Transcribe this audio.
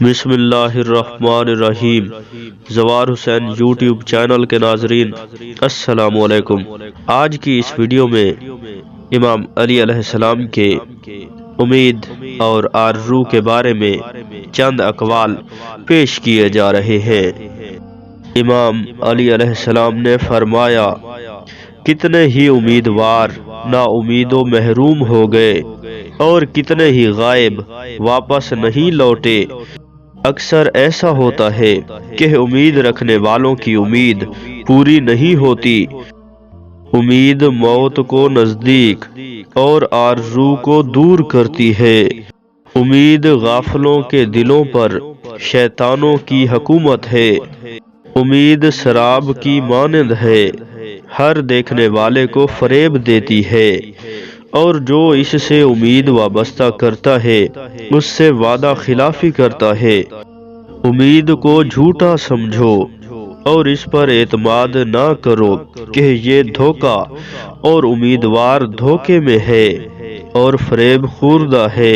بسم اللہ الرحمن الرحیم۔ زوار حسین یوٹیوب چینل کے ناظرین السلام علیکم۔ آج کی اس ویڈیو میں امام علی علیہ السلام کے امید اور آرزو کے بارے میں چند اقوال پیش کیے جا رہے ہیں۔ امام علی علیہ السلام نے فرمایا، کتنے ہی امیدوار نا امید و محروم ہو گئے اور کتنے ہی غائب واپس نہیں لوٹے۔ اکثر ایسا ہوتا ہے کہ امید رکھنے والوں کی امید پوری نہیں ہوتی۔ امید موت کو نزدیک اور آرزو کو دور کرتی ہے۔ امید غافلوں کے دلوں پر شیطانوں کی حکومت ہے۔ امید شراب کی مانند ہے، ہر دیکھنے والے کو فریب دیتی ہے، اور جو اس سے امید وابستہ کرتا ہے اس سے وعدہ خلافی کرتا ہے۔ امید کو جھوٹا سمجھو اور اس پر اعتماد نہ کرو کہ یہ دھوکہ اور امیدوار دھوکے میں ہے اور فریب خوردہ ہے۔